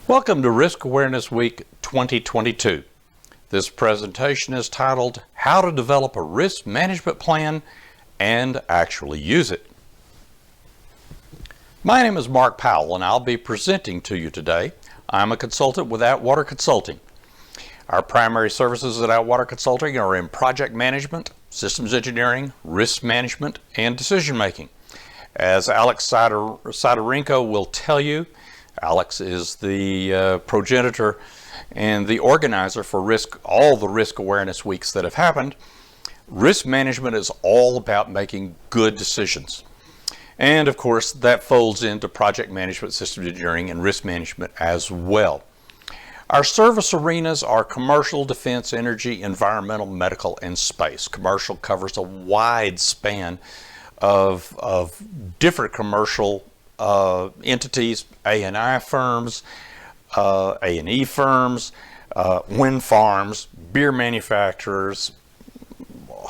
Welcome to Risk Awareness Week 2022. This presentation is titled, How to Develop a Risk Management Plan and Actually Use It. My name is Mark Powell and I'll be presenting to you today. I'm a consultant with Atwater Consulting. Our primary services at Atwater Consulting are in project management, systems engineering, risk management, and decision making. As Alex Sidorenko will tell you, Alex is the progenitor and the organizer for all the risk awareness weeks that have happened. Risk management is all about making good decisions. And of course, that folds into project management, systems engineering, and risk management as well. Our service arenas are commercial, defense, energy, environmental, medical, and space. Commercial covers a wide span of different commercial entities, A&I firms, A&E firms, wind farms, beer manufacturers,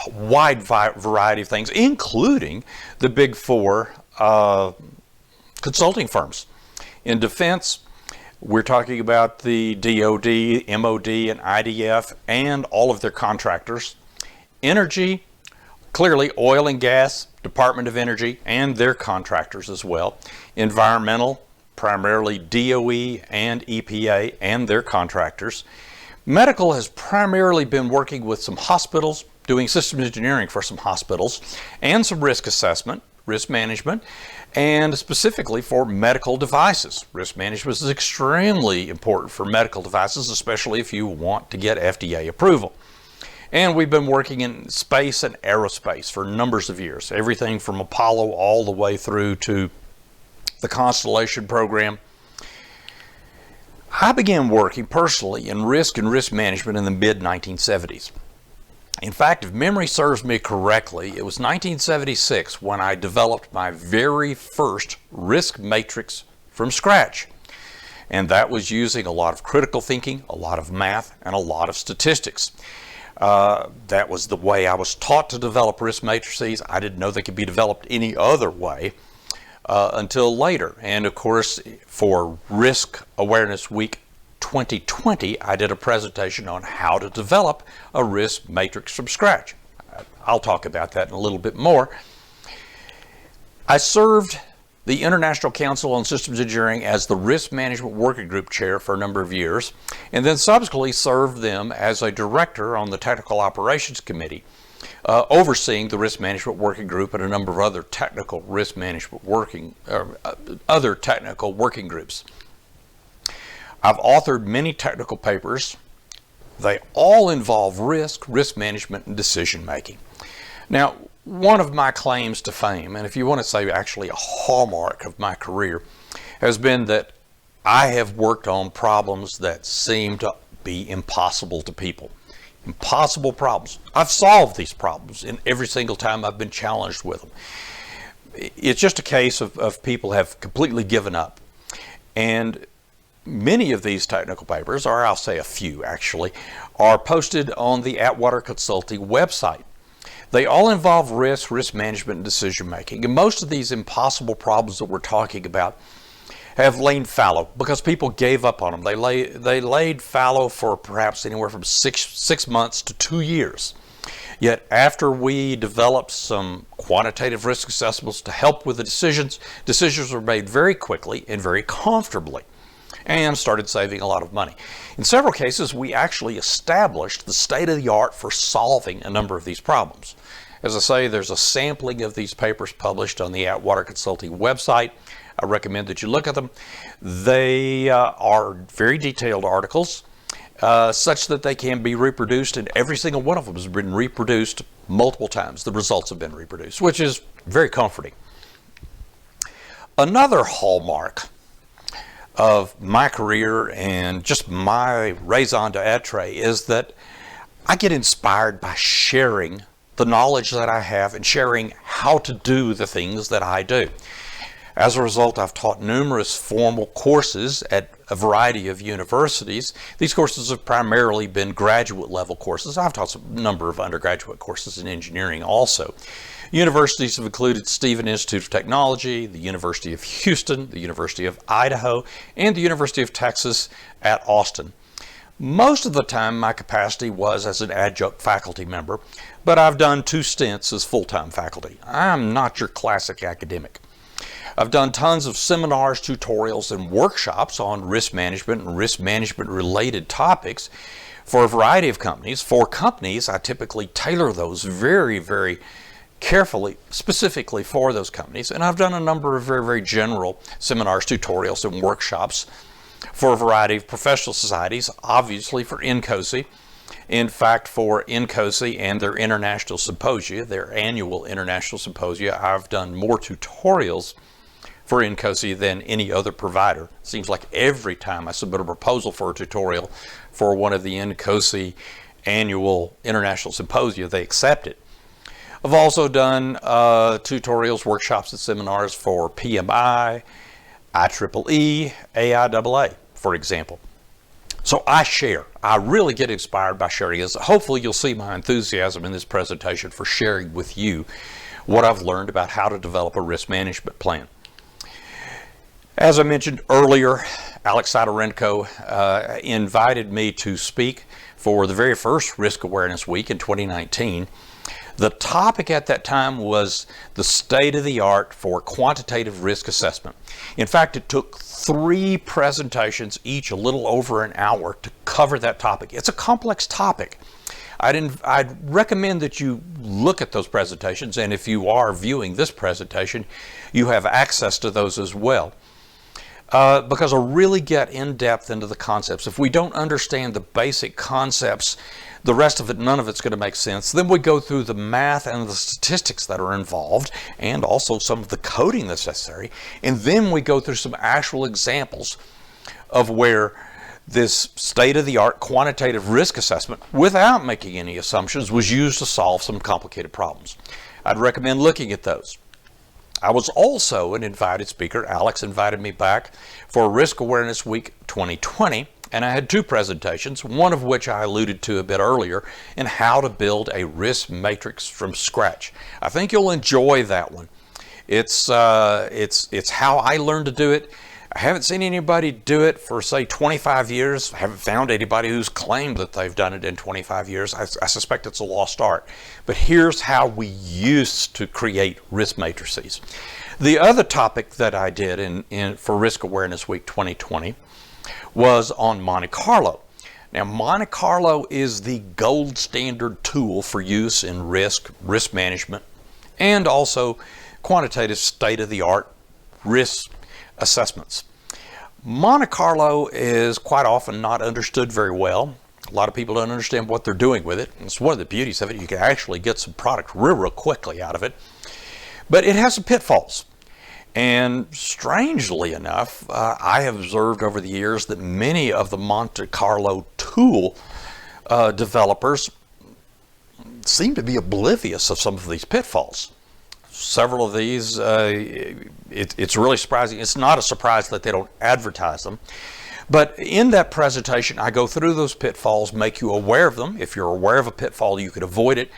a wide variety of things, including the big four consulting firms. In defense, we're talking about the DOD, MOD, and IDF, and all of their contractors. Energy, clearly oil and gas, Department of Energy, and their contractors as well. Environmental, primarily DOE and EPA and their contractors. Medical has primarily been working with some hospitals, doing systems engineering for some hospitals, and some risk assessment, risk management, and specifically for medical devices. Risk management is extremely important for medical devices, especially if you want to get FDA approval. And we've been working in space and aerospace for numbers of years, everything from Apollo all the way through to the Constellation program. I began working personally in risk and risk management in the mid-1970s. In fact, if memory serves me correctly, it was 1976 when I developed my very first risk matrix from scratch. And that was using a lot of critical thinking, a lot of math, and a lot of statistics. That was the way I was taught to develop risk matrices. I didn't know they could be developed any other way until later. And of course, for Risk Awareness Week 2020, I did a presentation on how to develop a risk matrix from scratch. I'll talk about that in a little bit more. I served the International Council on Systems Engineering as the Risk Management Working Group Chair for a number of years, and then subsequently served them as a director on the Technical Operations Committee, overseeing the Risk Management Working Group and a number of other technical risk management other technical working groups. I've authored many technical papers. They all involve risk management, and decision making. Now, one of my claims to fame, and if you want to say actually a hallmark of my career, has been that I have worked on problems that seem to be impossible to people. Impossible problems. I've solved these problems in every single time I've been challenged with them. It's just a case of people have completely given up. And many of these technical papers, or I'll say a few actually, are posted on the Atwater Consulting website. They all involve risk management, and decision making. And most of these impossible problems that we're talking about have lain fallow because people gave up on them. They laid fallow for perhaps anywhere from six months to 2 years. Yet after we developed some quantitative risk assessments to help with the decisions were made very quickly and very comfortably, and started saving a lot of money. In several cases, we actually established the state-of-the-art for solving a number of these problems. As I say, there's a sampling of these papers published on the Atwater Consulting website. I recommend that you look at them. They are very detailed articles, such that they can be reproduced, and every single one of them has been reproduced multiple times. The results have been reproduced, which is very comforting. Another hallmark of my career and just my raison d'etre is that I get inspired by sharing the knowledge that I have and sharing how to do the things that I do. As a result, I've taught numerous formal courses at a variety of universities. These courses have primarily been graduate level courses. I've taught a number of undergraduate courses in engineering also. Universities have included Stephen Institute of Technology, the University of Houston, the University of Idaho, and the University of Texas at Austin. Most of the time my capacity was as an adjunct faculty member, but I've done 2 stints as full-time faculty. I'm not your classic academic. I've done tons of seminars, tutorials, and workshops on risk management and risk management related topics for a variety of companies. For companies, I typically tailor those very, very carefully, specifically for those companies. And I've done a number of very, very general seminars, tutorials, and workshops for a variety of professional societies, obviously for NCOSE. In fact, for NCOSE and their international symposia, their annual international symposia, I've done more tutorials for NCOSE than any other provider. It seems like every time I submit a proposal for a tutorial for one of the NCOSE annual international symposia, they accept it. I've also done tutorials, workshops, and seminars for PMI, IEEE, AIAA, for example. So I share. I really get inspired by sharing this. Hopefully you'll see my enthusiasm in this presentation for sharing with you what I've learned about how to develop a risk management plan. As I mentioned earlier, Alex Sidorenko invited me to speak for the very first Risk Awareness Week in 2019. The topic at that time was the state of the art for quantitative risk assessment. In fact, it took 3 presentations, each a little over an hour, to cover that topic. It's a complex topic. I'd recommend that you look at those presentations, and if you are viewing this presentation, you have access to those as well. Because I'll really get in depth into the concepts. If we don't understand the basic concepts, the rest of it, none of it's going to make sense. Then we go through the math and the statistics that are involved, and also some of the coding that's necessary. And then we go through some actual examples of where this state-of-the-art quantitative risk assessment, without making any assumptions, was used to solve some complicated problems. I'd recommend looking at those. I was also an invited speaker. Alex invited me back for Risk Awareness Week 2020, and I had 2 presentations, one of which I alluded to a bit earlier, in how to build a risk matrix from scratch. I think you'll enjoy that one. It's how I learned to do it. I haven't seen anybody do it for, say, 25 years. I haven't found anybody who's claimed that they've done it in 25 years. I suspect it's a lost art. But here's how we used to create risk matrices. The other topic that I did for Risk Awareness Week 2020 was on Monte-Carlo. Now, Monte-Carlo is the gold standard tool for use in risk management, and also quantitative state-of-the-art risk assessments. Monte-Carlo is quite often not understood very well. A lot of people don't understand what they're doing with it. It's one of the beauties of it. You can actually get some product real quickly out of it. But it has some pitfalls. And strangely enough, I have observed over the years that many of the Monte-Carlo tool developers seem to be oblivious of some of these pitfalls. Several of these, it's really surprising. It's not a surprise that they don't advertise them. But in that presentation, I go through those pitfalls, make you aware of them. If you're aware of a pitfall, you could avoid it.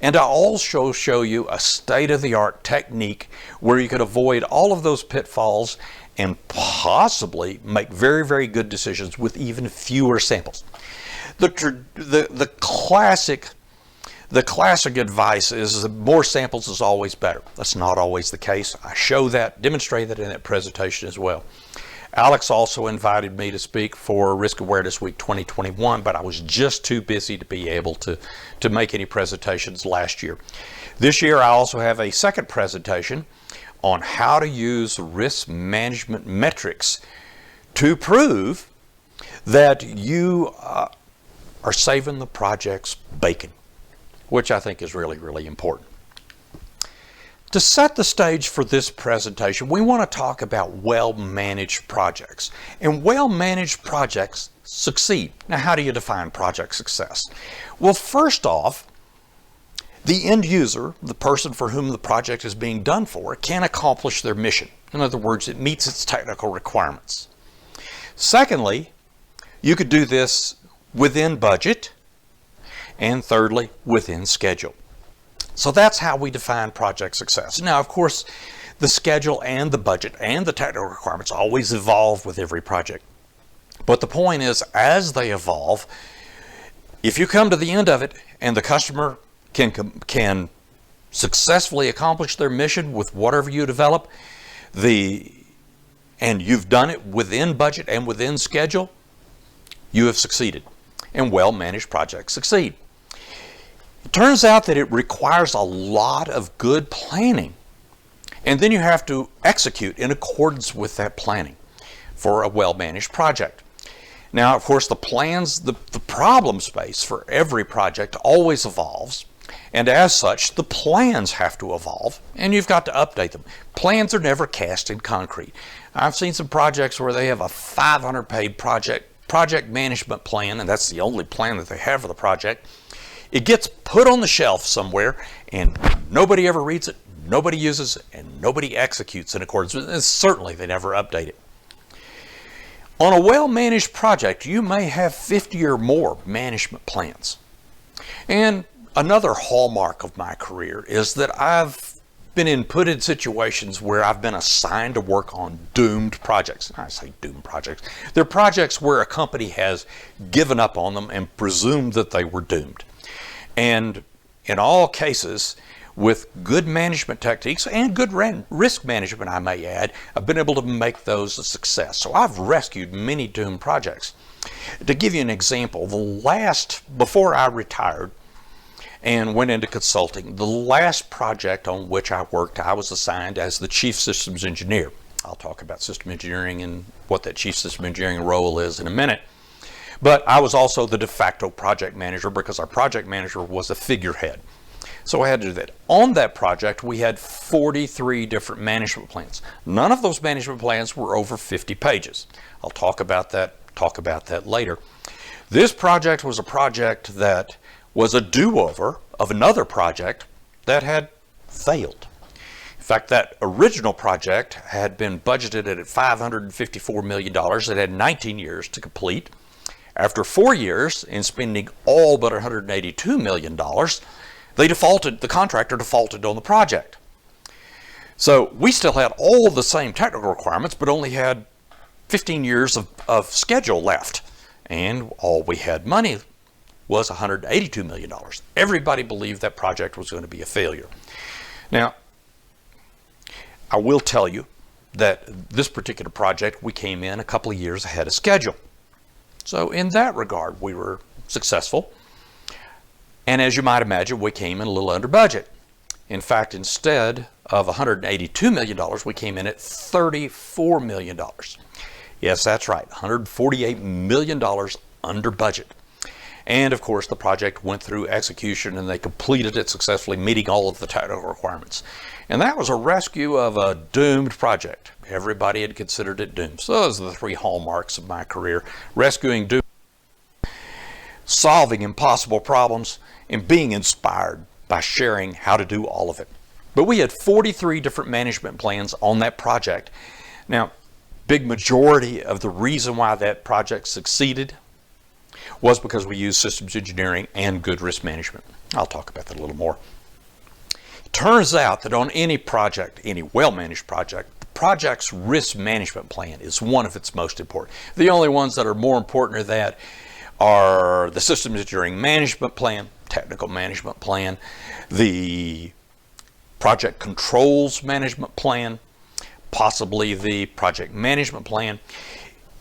And I also show you a state-of-the-art technique where you could avoid all of those pitfalls and possibly make very, very good decisions with even fewer samples. The classic advice is that more samples is always better. That's not always the case. I show that, demonstrate that in that presentation as well. Alex also invited me to speak for Risk Awareness Week 2021, but I was just too busy to be able to make any presentations last year. This year I also have a second presentation on how to use risk management metrics to prove that you are saving the project's bacon, which I think is really, really important. To set the stage for this presentation, we want to talk about well-managed projects. And well-managed projects succeed. Now, how do you define project success? Well, first off, the end user, the person for whom the project is being done for, can accomplish their mission. In other words, it meets its technical requirements. Secondly, you could do this within budget, and thirdly, within schedule. So that's how we define project success. Now, of course, the schedule and the budget and the technical requirements always evolve with every project. But the point is, as they evolve, if you come to the end of it and the customer can successfully accomplish their mission with whatever you develop, and you've done it within budget and within schedule, you have succeeded. And well-managed projects succeed. It turns out that it requires a lot of good planning. And then you have to execute in accordance with that planning for a well-managed project. Now, of course, the problem space for every project always evolves. And as such, the plans have to evolve, and you've got to update them. Plans are never cast in concrete. I've seen some projects where they have a 500-page project management plan, and that's the only plan that they have for the project. It gets put on the shelf somewhere, and nobody ever reads it, nobody uses it, and nobody executes in accordance with it. And certainly, they never update it. On a well-managed project, you may have 50 or more management plans. And another hallmark of my career is that I've been put in situations where I've been assigned to work on doomed projects. I say doomed projects. They're projects where a company has given up on them and presumed that they were doomed. And in all cases, with good management techniques and good risk management, I may add, I've been able to make those a success. So I've rescued many doomed projects. To give you an example, before I retired and went into consulting, the last project on which I worked, I was assigned as the chief systems engineer. I'll talk about system engineering and what that chief system engineering role is in a minute. But I was also the de facto project manager because our project manager was a figurehead. So I had to do that. On that project, we had 43 different management plans. None of those management plans were over 50 pages. I'll talk about that later. This project was a project that was a do-over of another project that had failed. In fact, that original project had been budgeted at $554 million. It had 19 years to complete. After 4 years in spending all but $182 million, the contractor defaulted on the project. So we still had all the same technical requirements, but only had 15 years of schedule left. And all we had money was $182 million. Everybody believed that project was going to be a failure. Now, I will tell you that this particular project, we came in a couple of years ahead of schedule. So in that regard, we were successful. And as you might imagine, we came in a little under budget. In fact, instead of $182 million, we came in at $34 million. Yes, that's right, $148 million under budget. And of course, the project went through execution and they completed it successfully, meeting all of the technical requirements. And that was a rescue of a doomed project. Everybody had considered it doomed. So those are the three hallmarks of my career: rescuing doomed, solving impossible problems, and being inspired by sharing how to do all of it. But we had 43 different management plans on that project. Now, big majority of the reason why that project succeeded was because we used systems engineering and good risk management. I'll talk about that a little more. It turns out that on any project, any well-managed project, the project's risk management plan is one of its most important. The only ones that are more important than that are the systems engineering management plan, technical management plan, the project controls management plan, possibly the project management plan.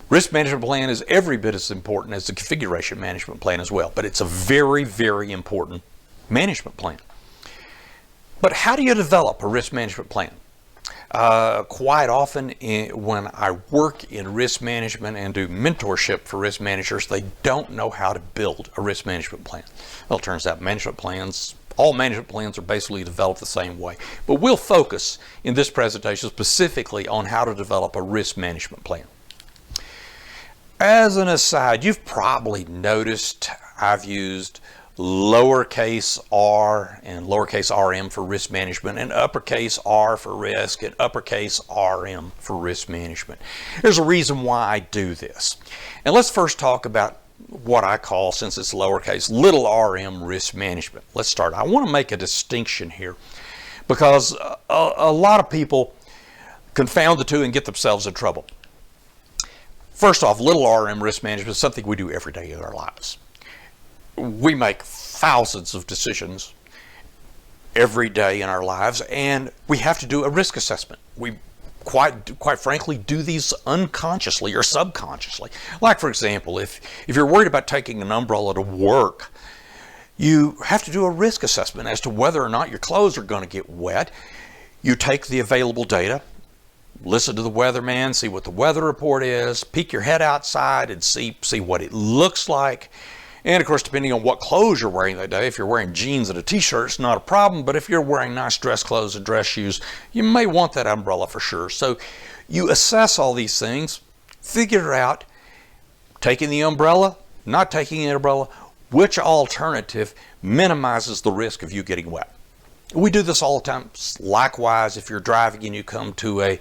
Risk management plan is every bit as important as the configuration management plan as well, but it's a very, very important management plan. But how do you develop a risk management plan? Quite often when I work in risk management and do mentorship for risk managers, they don't know how to build a risk management plan. Well, it turns out all management plans are basically developed the same way. But we'll focus in this presentation specifically on how to develop a risk management plan. As an aside, you've probably noticed I've used lowercase r and lowercase rm for risk management, and uppercase R for risk and uppercase RM for risk management. There's a reason why I do this. And let's first talk about what I call, since it's lowercase, little rm risk management. Let's start. I want to make a distinction here because a lot of people confound the two and get themselves in trouble. First off, little rm risk management is something we do every day in our lives. We make thousands of decisions every day in our lives, and we have to do a risk assessment. We quite frankly do these unconsciously or subconsciously. Like, for example, if you're worried about taking an umbrella to work, you have to do a risk assessment as to whether or not your clothes are going to get wet. You take the available data, listen to the weatherman, see what the weather report is, peek your head outside and see what it looks like. And of course, depending on what clothes you're wearing that day, if you're wearing jeans and a t-shirt, it's not a problem. But if you're wearing nice dress clothes and dress shoes, you may want that umbrella for sure. So you assess all these things, figure out, taking the umbrella, not taking the umbrella, which alternative minimizes the risk of you getting wet. We do this all the time. Likewise, if you're driving and you come to a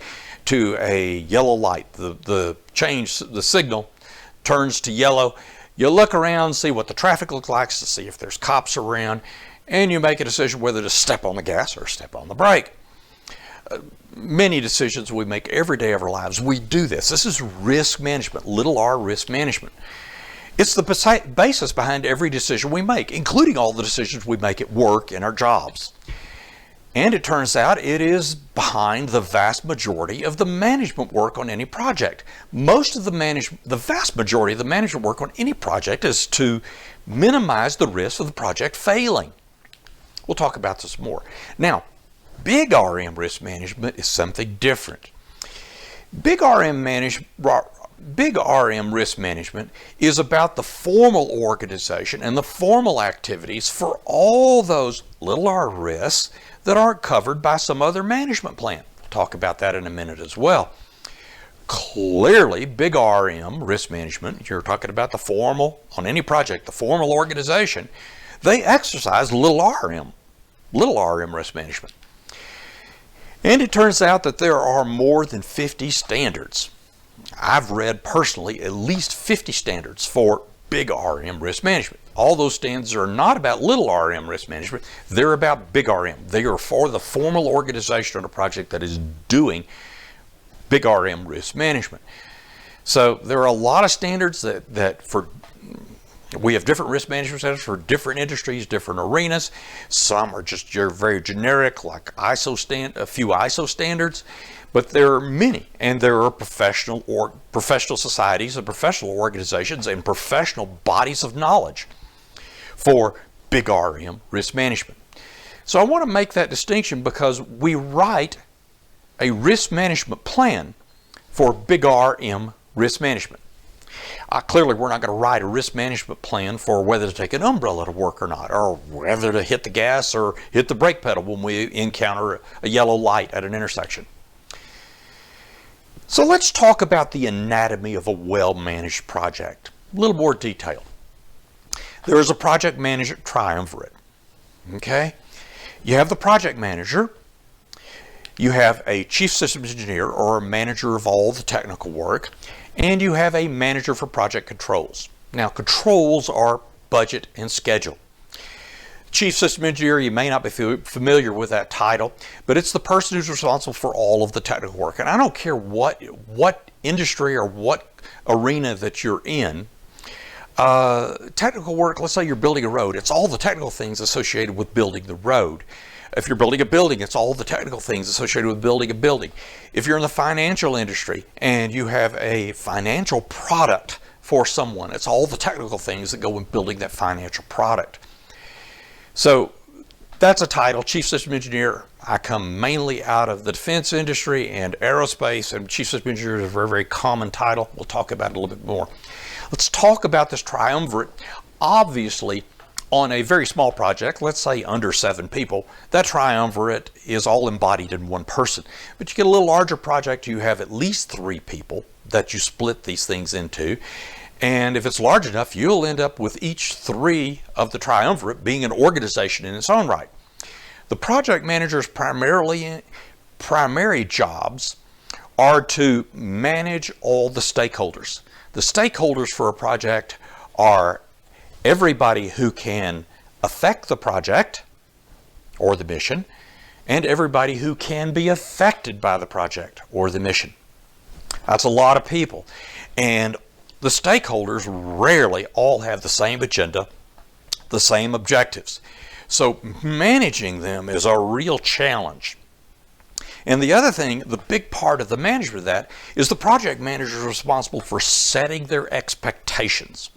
yellow light, the signal turns to yellow. You look around, see what the traffic looks like, to see if there's cops around, and you make a decision whether to step on the gas or step on the brake. Many decisions we make every day of our lives, we do this. This is risk management, little r risk management. It's the basis behind every decision we make, including all the decisions we make at work and our jobs. And it turns out it is behind the vast majority of the management work on any project. The vast majority of the management work on any project is to minimize the risk of the project failing. We'll talk about this more. Now, big RM risk management is something different. Big RM risk management is about the formal organization and the formal activities for all those little r risks that aren't covered by some other management plan. We'll talk about that in a minute as well. Clearly, big RM risk management, you're talking about the formal, on any project, the formal organization, they exercise little rm risk management. And it turns out that there are more than 50 standards. I've read personally at least 50 standards for big RM risk management. All those standards are not about little RM risk management, they're about big RM. They are for the formal organization on a project that is doing big RM risk management. So there are a lot of standards we have different risk management standards for different industries, different arenas. Some are just very generic, like a few ISO standards. But there are many, and there are professional societies and professional organizations and professional bodies of knowledge for big RM risk management. So I want to make that distinction because we write a risk management plan for big RM risk management. Clearly, we're not going to write a risk management plan for whether to take an umbrella to work or not, or whether to hit the gas or hit the brake pedal when we encounter a yellow light at an intersection. So let's talk about the anatomy of a well-managed project. A little more detail. There is a project manager triumvirate. Okay? You have the project manager, you have a chief systems engineer or a manager of all the technical work, and you have a manager for project controls. Now, controls are budget and schedule. Chief System Engineer, you may not be familiar with that title, but it's the person who's responsible for all of the technical work. And I don't care what industry or what arena that you're in, technical work, let's say you're building a road, it's all the technical things associated with building the road. If you're building a building, it's all the technical things associated with building a building. If you're in the financial industry and you have a financial product for someone, it's all the technical things that go in building that financial product. So that's a title, Chief System Engineer. I come mainly out of the defense industry and aerospace, and Chief System Engineer is a very, very common title. We'll talk about it a little bit more. Let's talk about this triumvirate. Obviously, on a very small project, let's say under 7 people, that triumvirate is all embodied in one person. But you get a little larger project, you have at least 3 people that you split these things into. And if it's large enough, you'll end up with each three of the triumvirate being an organization in its own right. The project manager's primary jobs are to manage all the stakeholders. The stakeholders for a project are everybody who can affect the project or the mission, and everybody who can be affected by the project or the mission. That's a lot of people. And the stakeholders rarely all have the same agenda, the same objectives. So managing them is a real challenge. And the other thing, the big part of the management of that, is the project manager is responsible for setting their expectations.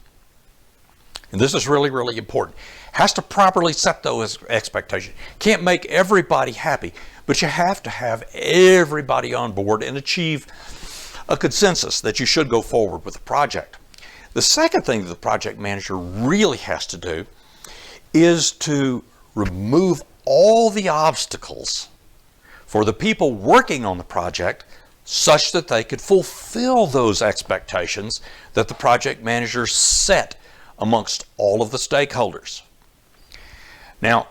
And this is really, really important. Has to properly set those expectations. Can't make everybody happy, but you have to have everybody on board and achieve a consensus that you should go forward with the project. The second thing that the project manager really has to do is to remove all the obstacles for the people working on the project such that they could fulfill those expectations that the project manager set amongst all of the stakeholders. Now,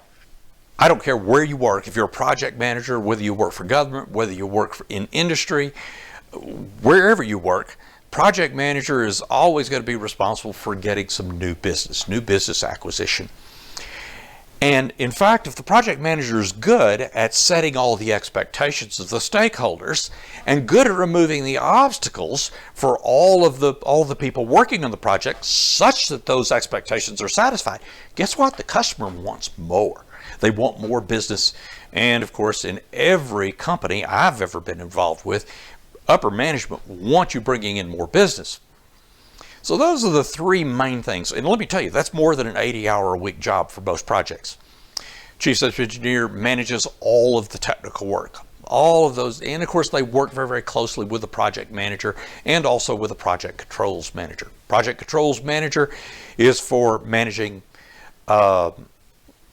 I don't care where you work, if you're a project manager, whether you work for government, whether you work in industry, wherever you work, project manager is always going to be responsible for getting some new business acquisition. And in fact, if the project manager is good at setting all the expectations of the stakeholders and good at removing the obstacles for all the people working on the project such that those expectations are satisfied, guess what? The customer wants more. They want more business. And of course, in every company I've ever been involved with, upper management wants you bringing in more business. So those are the three main things. And let me tell you, that's more than an 80-hour-a-week job for most projects. Chief System Engineer manages all of the technical work, all of those. And of course, they work very, very closely with the project manager and also with the project controls manager. Project controls manager is for managing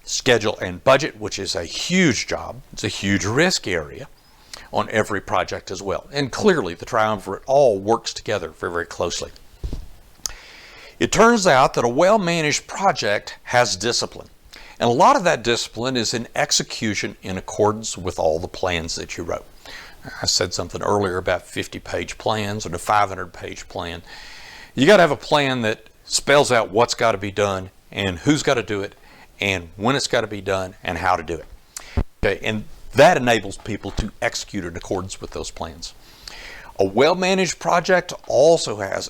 schedule and budget, which is a huge job. It's a huge risk area on every project as well. And clearly, the triumvirate all works together very, very closely. It turns out that a well-managed project has discipline. And a lot of that discipline is in execution in accordance with all the plans that you wrote. I said something earlier about 50-page plans and a 500-page plan. You got to have a plan that spells out what's got to be done and who's got to do it and when it's got to be done and how to do it. Okay, and that enables people to execute in accordance with those plans. A well-managed project also has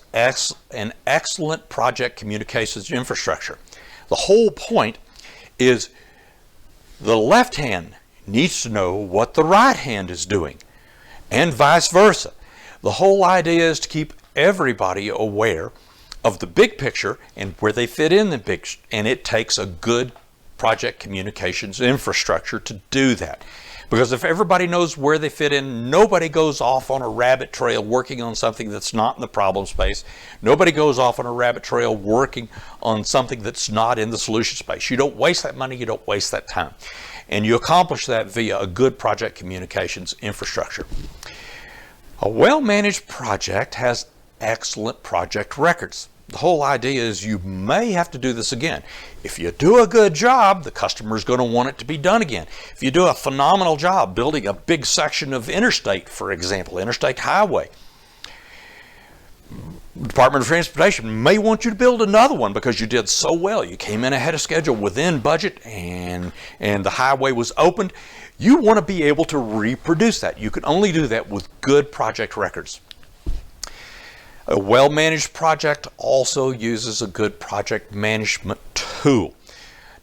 an excellent project communications infrastructure. The whole point is the left hand needs to know what the right hand is doing, and vice versa. The whole idea is to keep everybody aware of the big picture and where they fit in the big, and it takes a good project communications infrastructure to do that. Because if everybody knows where they fit in, nobody goes off on a rabbit trail working on something that's not in the problem space. Nobody goes off on a rabbit trail working on something that's not in the solution space. You don't waste that money, you don't waste that time. And you accomplish that via a good project communications infrastructure. A well-managed project has excellent project records. The whole idea is you may have to do this again. If you do a good job, the customer is going to want it to be done again. If you do a phenomenal job building a big section of interstate, for example, interstate highway, the Department of Transportation may want you to build another one because you did so well. You came in ahead of schedule, within budget, and the highway was opened. You want to be able to reproduce that. You can only do that with good project records. A well-managed project also uses a good project management tool.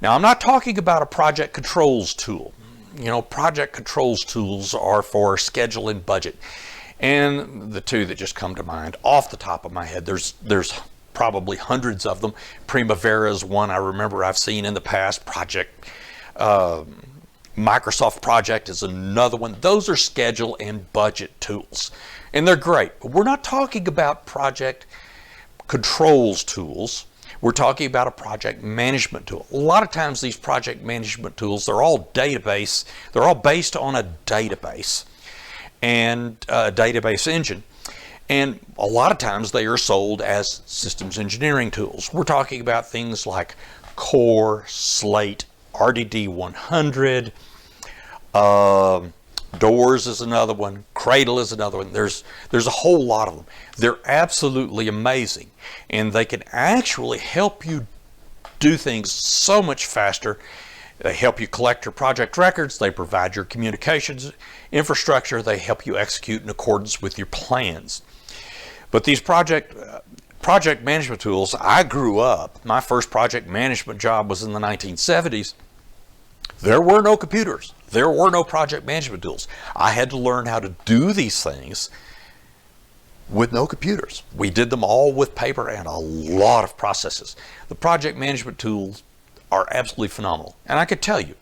Now, I'm not talking about a project controls tool. You know, project controls tools are for schedule and budget. And the two that just come to mind off the top of my head, there's probably hundreds of them. Primavera is one I remember I've seen in the past. Microsoft Project is another one. Those are schedule and budget tools. And they're great, but we're not talking about project controls tools. We're talking about a project management tool. A lot of times these project management tools, they're all based on a database and a database engine. And a lot of times they are sold as systems engineering tools. We're talking about things like Core, Slate, RDD 100, Doors is another one, Cradle is another one. There's a whole lot of them. They're absolutely amazing, and they can actually help you do things so much faster. They help you collect your project records, they provide your communications infrastructure, they help you execute in accordance with your plans. But these project management tools, I grew up, my first project management job was in the 1970s. There were no computers. There were no project management tools. I had to learn how to do these things with no computers. We did them all with paper and a lot of processes. The project management tools are absolutely phenomenal. And I could tell you,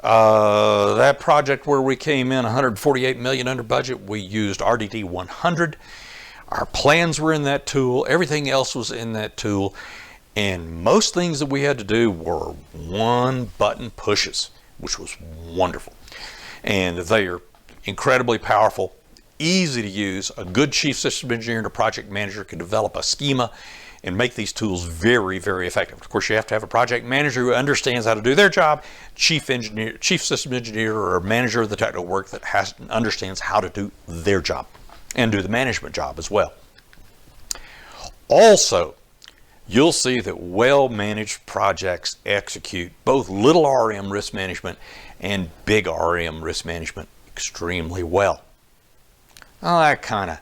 that project where we came in 148 million under budget, we used RDD 100. Our plans were in that tool. Everything else was in that tool. And most things that we had to do were one button pushes, which was wonderful. And they are incredibly powerful, easy to use. A good chief system engineer and a project manager can develop a schema and make these tools very, very effective. Of course, you have to have a project manager who understands how to do their job, chief system engineer, or a manager of the technical work that understands how to do their job and do the management job as well. Also, you'll see that well-managed projects execute both little RM risk management and big RM risk management extremely well. Well, that kind of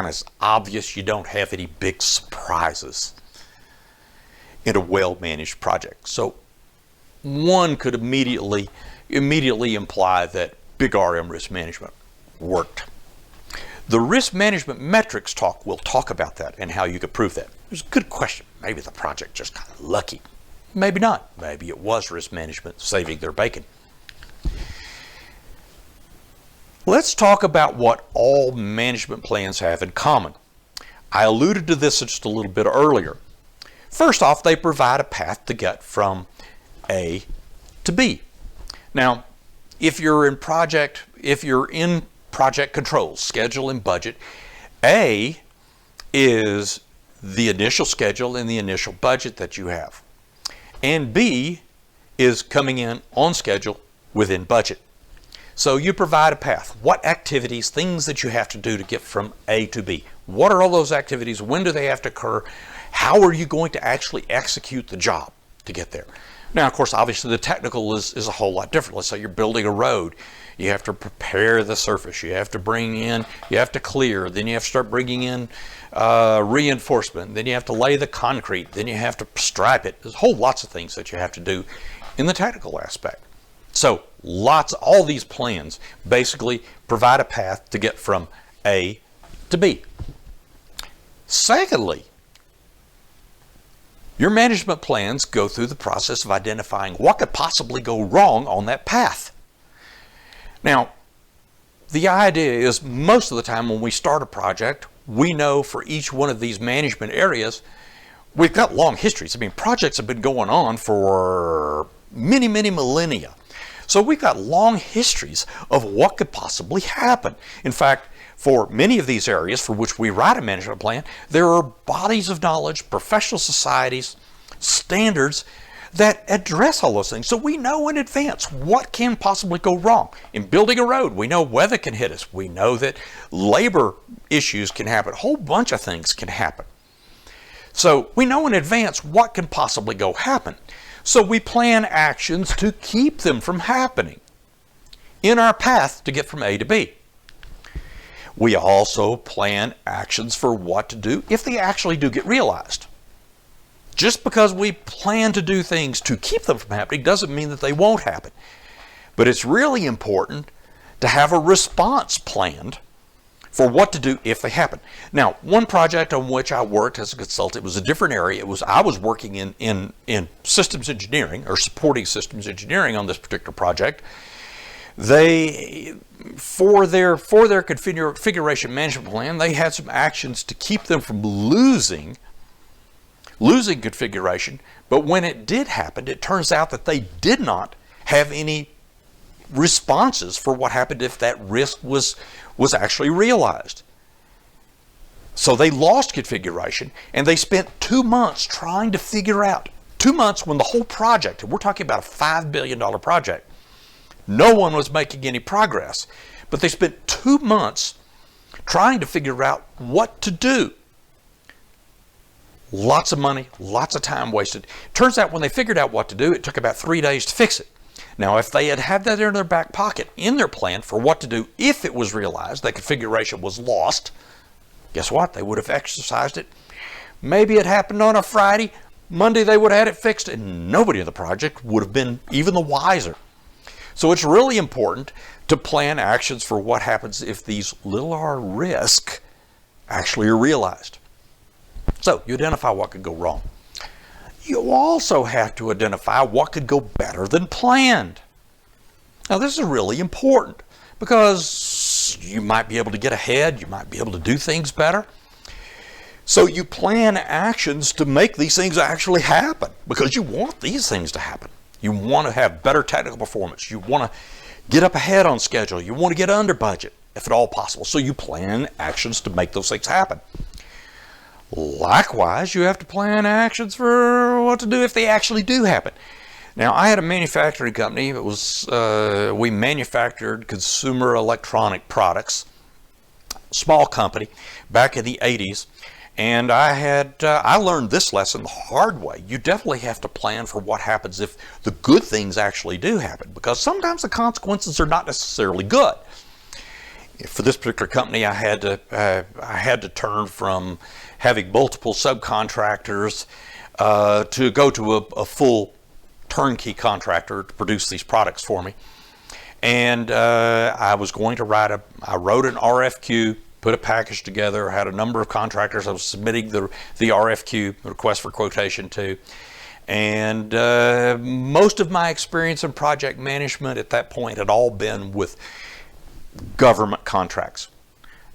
is obvious. You don't have any big surprises in a well-managed project. So one could immediately imply that big RM risk management worked. The risk management metrics talk will talk about that and how you could prove that. It's a good question. Maybe the project just got lucky. Maybe not. Maybe it was risk management saving their bacon. Let's talk about what all management plans have in common. I alluded to this just a little bit earlier. First off, they provide a path to get from A to B. Now, if you're in project controls, schedule and budget, A is the initial schedule and the initial budget that you have. And B is coming in on schedule within budget. So you provide a path. What activities, things that you have to do to get from A to B? What are all those activities? When do they have to occur? How are you going to actually execute the job to get there? Now, of course, obviously the technical is a whole lot different. Let's say you're building a road. You have to prepare the surface. You have to you have to clear. Then you have to start bringing in reinforcement. Then you have to lay the concrete. Then you have to stripe it. There's lots of things that you have to do in the technical aspect. So all these plans basically provide a path to get from A to B. Secondly, your management plans go through the process of identifying what could possibly go wrong on that path. Now, the idea is most of the time when we start a project, we know for each one of these management areas, we've got long histories. I mean, projects have been going on for many, many millennia. So we've got long histories of what could possibly happen. In fact, for many of these areas for which we write a management plan, there are bodies of knowledge, professional societies, standards that address all those things. So we know in advance what can possibly go wrong. In building a road, we know weather can hit us. We know that labor issues can happen. A whole bunch of things can happen. So we know in advance what can possibly go happen. So we plan actions to keep them from happening in our path to get from A to B. We also plan actions for what to do if they actually do get realized. Just because we plan to do things to keep them from happening doesn't mean that they won't happen. But it's really important to have a response planned for what to do if they happen. Now, one project on which I worked as a consultant was a different area. I was working in systems engineering or supporting systems engineering on this particular project. They, for their configuration management plan, they had some actions to keep them from losing configuration. But when it did happen, it turns out that they did not have any responses for what happened if that risk was actually realized. So they lost configuration, and they spent 2 months trying to figure out, 2 months when the whole project, and we're talking about a $5 billion project, no one was making any progress. But they spent 2 months trying to figure out what to do. Lots of money, lots of time wasted. Turns out when they figured out what to do, it took about 3 days to fix it. Now, if they had had that in their back pocket, in their plan for what to do if it was realized that configuration was lost, guess what? They would have exercised it. Maybe it happened on a Friday. Monday they would have had it fixed, and nobody in the project would have been even the wiser. So it's really important to plan actions for what happens if these little r risks actually are realized. So you identify what could go wrong. You also have to identify what could go better than planned. Now this is really important because you might be able to get ahead, you might be able to do things better. So you plan actions to make these things actually happen because you want these things to happen. You want to have better technical performance. You want to get up ahead on schedule. You want to get under budget if at all possible. So you plan actions to make those things happen. Likewise, you have to plan actions for what to do if they actually do happen. Now, I had a manufacturing company. It was we manufactured consumer electronic products, small company, back in the 80s. And I learned this lesson the hard way. You definitely have to plan for what happens if the good things actually do happen, because sometimes the consequences are not necessarily good. For this particular company, I had to turn from having multiple subcontractors to go to a full turnkey contractor to produce these products for me. And I was going to I wrote an RFQ, put a package together, had a number of contractors I was submitting the RFQ, request for quotation to. And most of my experience in project management at that point had all been with government contracts.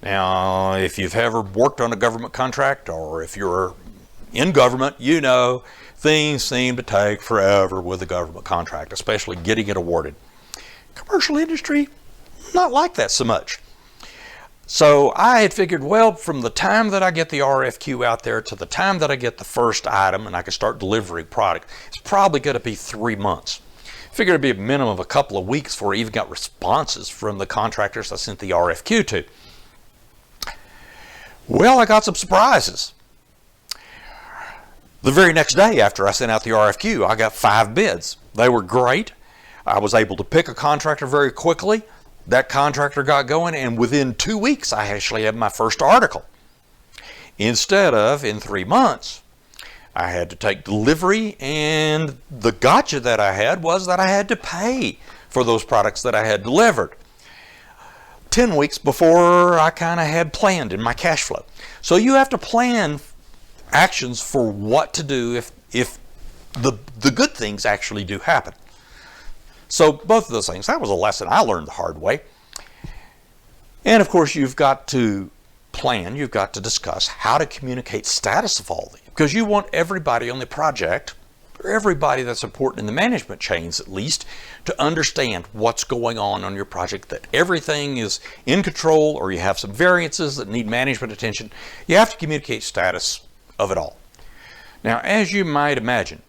Now, if you've ever worked on a government contract, or if you're in government, you know things seem to take forever with a government contract, especially getting it awarded. Commercial industry, not like that so much. So I had figured, well, from the time that I get the RFQ out there to the time that I get the first item and I can start delivering product, it's probably going to be 3 months. Figured it'd be a minimum of a couple of weeks before I even got responses from the contractors I sent the RFQ to. Well, I got some surprises. The very next day after I sent out the RFQ, I got 5 bids. They were great. I was able to pick a contractor very quickly. That contractor got going, and within 2 weeks, I actually had my first article. Instead of in 3 months, I had to take delivery, and the gotcha that I had was that I had to pay for those products that I had delivered 10 weeks before I kind of had planned in my cash flow. So you have to plan actions for what to do if the good things actually do happen. So both of those things, that was a lesson I learned the hard way. And of course, you've got to plan, you've got to discuss how to communicate status of all these, because you want everybody on the project, or everybody that's important in the management chains at least, to understand what's going on your project, that everything is in control, or you have some variances that need management attention. You have to communicate status of it all. Now, as you might imagine,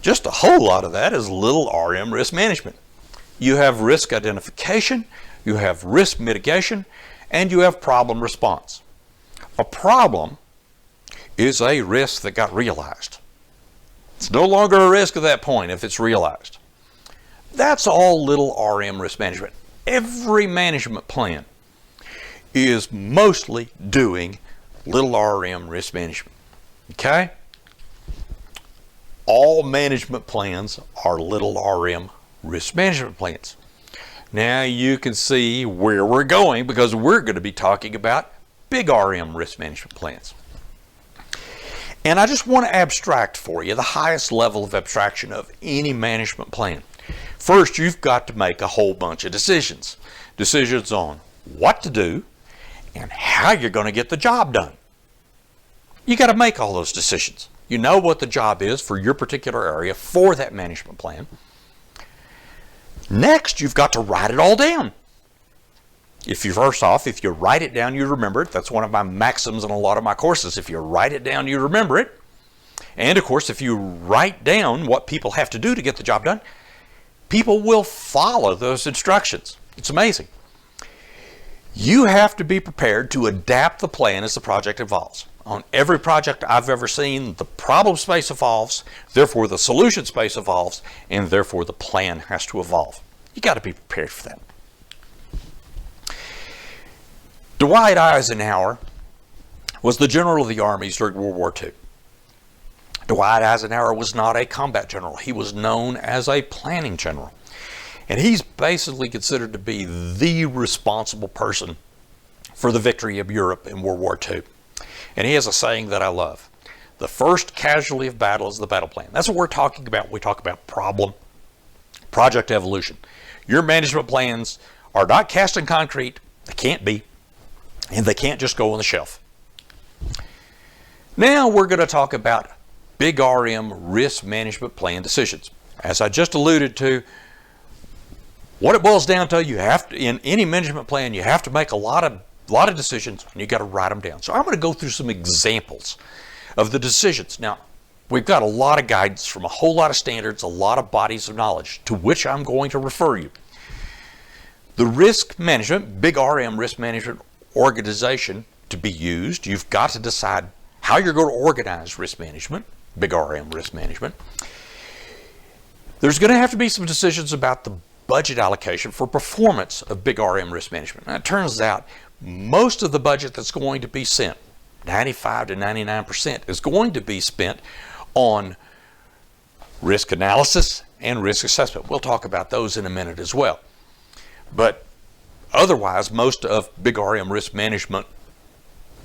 just a whole lot of that is little RM risk management. You have risk identification, you have risk mitigation, and you have problem response. A problem is a risk that got realized. It's no longer a risk at that point if it's realized. That's all little RM risk management. Every management plan is mostly doing little RM risk management. Okay? All management plans are little RM risk management plans. Now you can see where we're going, because we're going to be talking about big RM risk management plans. And I just want to abstract for you the highest level of abstraction of any management plan. First, you've got to make a whole bunch of decisions. Decisions on what to do and how you're going to get the job done. You got to make all those decisions. You know what the job is for your particular area for that management plan. Next, you've got to write it all down. If you first off, if you write it down, you remember it. That's one of my maxims in a lot of my courses. If you write it down, you remember it. And of course, if you write down what people have to do to get the job done, people will follow those instructions. It's amazing. You have to be prepared to adapt the plan as the project evolves. On every project I've ever seen, the problem space evolves, therefore the solution space evolves, and therefore the plan has to evolve. You got to be prepared for that. Dwight Eisenhower was the general of the armies during World War II. Dwight Eisenhower was not a combat general. He was known as a planning general. And he's basically considered to be the responsible person for the victory of Europe in World War II. And he has a saying that I love. The first casualty of battle is the battle plan. That's what we're talking about. We talk about problem, project evolution. Your management plans are not cast in concrete. They can't be. And they can't just go on the shelf. Now we're going to talk about big RM risk management plan decisions. As I just alluded to, what it boils down to, you have to, in any management plan, you have to make a lot of decisions, and you got to write them down. So I'm going to go through some examples of the decisions. Now, we've got a lot of guidance from a whole lot of standards, a lot of bodies of knowledge, to which I'm going to refer you. The risk management, big RM risk management organization to be used, you've got to decide how you're going to organize risk management, big RM risk management. There's going to have to be some decisions about the budget allocation for performance of big RM risk management. Now, it turns out most of the budget that's going to be sent, 95 to 99%, is going to be spent on risk analysis and risk assessment. We'll talk about those in a minute as well. But otherwise, most of big RM risk management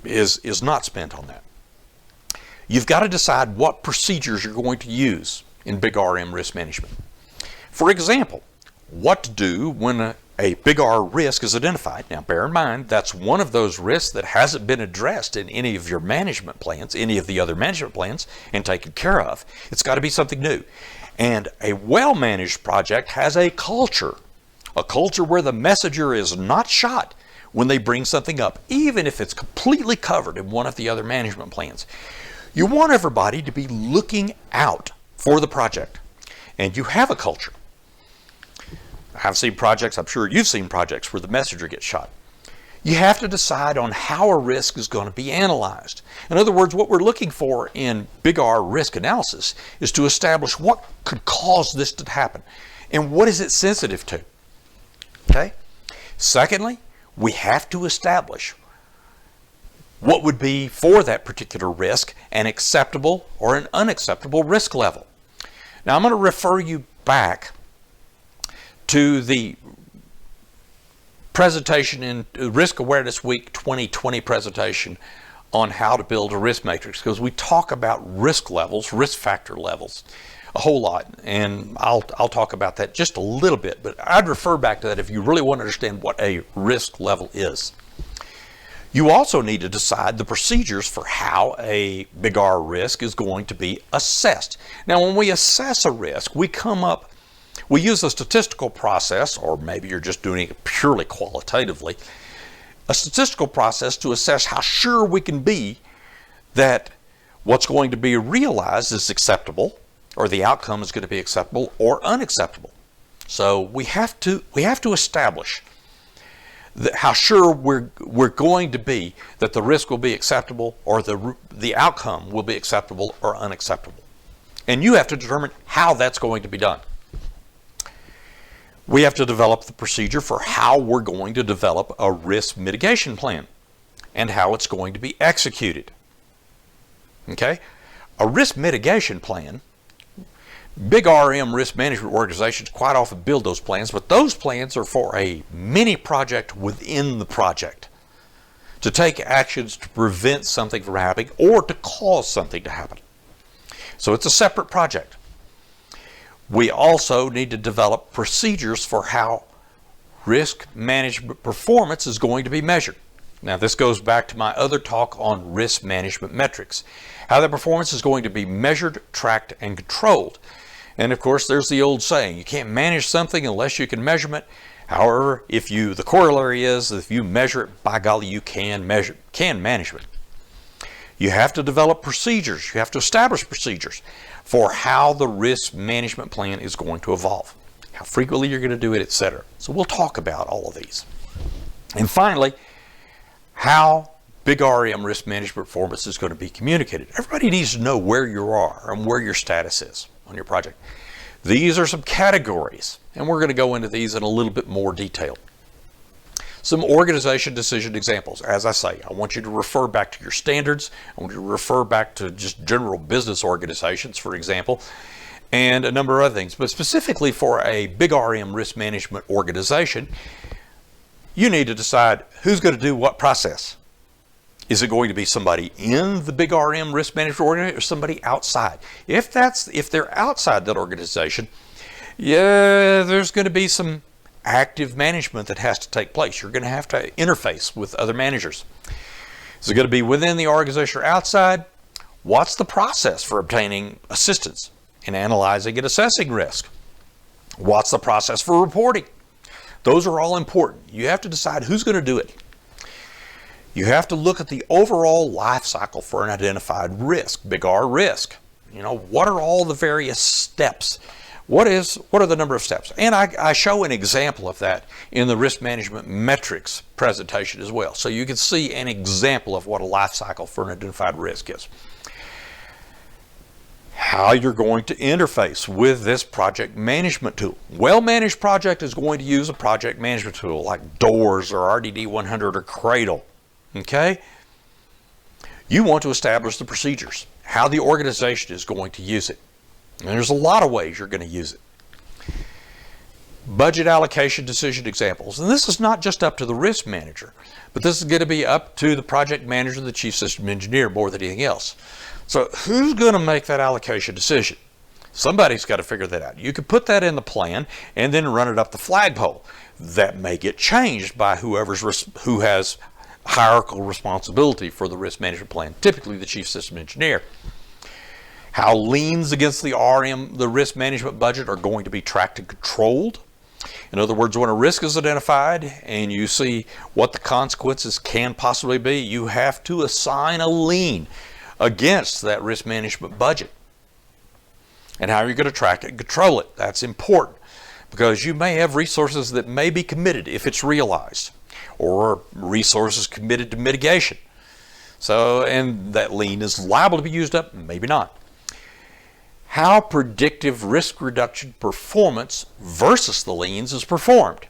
is not spent on that. You've got to decide what procedures you're going to use in big RM risk management. For example, what to do when a big R risk is identified. Now, bear in mind, that's one of those risks that hasn't been addressed in any of your management plans, any of the other management plans, and taken care of. It's got to be something new. And a well-managed project has a culture where the messenger is not shot when they bring something up, even if it's completely covered in one of the other management plans. You want everybody to be looking out for the project, and you have a culture. I've seen projects, I'm sure you've seen projects where the messenger gets shot. You have to decide on how a risk is going to be analyzed. In other words, what we're looking for in big R risk analysis is to establish what could cause this to happen and what is it sensitive to. Okay? Secondly, we have to establish what would be for that particular risk an acceptable or an unacceptable risk level. Now, I'm going to refer you back to the presentation in Risk Awareness Week 2020 presentation on how to build a risk matrix, because we talk about risk levels, risk factor levels, a whole lot, and I'll talk about that just a little bit, but I'd refer back to that if you really want to understand what a risk level is. You also need to decide the procedures for how a big R risk is going to be assessed. Now, when we assess a risk, we use a statistical process, or maybe you're just doing it purely qualitatively, a statistical process to assess how sure we can be that what's going to be realized is acceptable, or the outcome is going to be acceptable or unacceptable. So we have to establish how sure we're going to be that the risk will be acceptable, or the outcome will be acceptable or unacceptable. And you have to determine how that's going to be done. We have to develop the procedure for how we're going to develop a risk mitigation plan and how it's going to be executed. Okay? A risk mitigation plan, big RM risk management organizations quite often build those plans, but those plans are for a mini project within the project to take actions to prevent something from happening or to cause something to happen. So it's a separate project. We also need to develop procedures for how risk management performance is going to be measured. Now, this goes back to my other talk on risk management metrics, how the performance is going to be measured, tracked, and controlled. And of course, there's the old saying, you can't manage something unless you can measure it. However, the corollary is that if you measure it, by golly, you can manage it. You have to develop procedures. You have to establish procedures for how the risk management plan is going to evolve, how frequently you're going to do it, etc. So we'll talk about all of these. And finally, how big REM risk management performance is going to be communicated. Everybody needs to know where you are and where your status is on your project. These are some categories, and we're going to go into these in a little bit more detail. Some organization decision examples. As I say, I want you to refer back to your standards. I want you to refer back to just general business organizations, for example, and a number of other things. But specifically for a big REM risk management organization, you need to decide who's going to do what process. Is it going to be somebody in the big RM risk management organization or somebody outside? If they're outside that organization, yeah, there's going to be some active management that has to take place. You're going to have to interface with other managers. Is it going to be within the organization or outside? What's the process for obtaining assistance in analyzing and assessing risk? What's the process for reporting? Those are all important. You have to decide who's going to do it. You have to look at the overall life cycle for an identified risk, big R risk. What are all the various steps? What are the number of steps? And I show an example of that in the risk management metrics presentation as well. So you can see an example of what a life cycle for an identified risk is. How you're going to interface with this project management tool. Well-managed project is going to use a project management tool like DOORS or RDD 100 or Cradle. Okay? You want to establish the procedures, how the organization is going to use it. And there's a lot of ways you're going to use it. Budget allocation decision examples. And this is not just up to the risk manager, but this is going to be up to the project manager, the chief system engineer, more than anything else. So who's going to make that allocation decision? Somebody's got to figure that out. You could put that in the plan and then run it up the flagpole. That may get changed by who has hierarchical responsibility for the risk management plan, typically the chief system engineer. How liens against the risk management budget are going to be tracked and controlled. In other words, when a risk is identified and you see what the consequences can possibly be, you have to assign a lien against that risk management budget. And how are you going to track it and control it? That's important because you may have resources that may be committed if it's realized, or resources committed to mitigation. And that lien is liable to be used up, maybe not. How predictive risk reduction performance versus the liens is performed.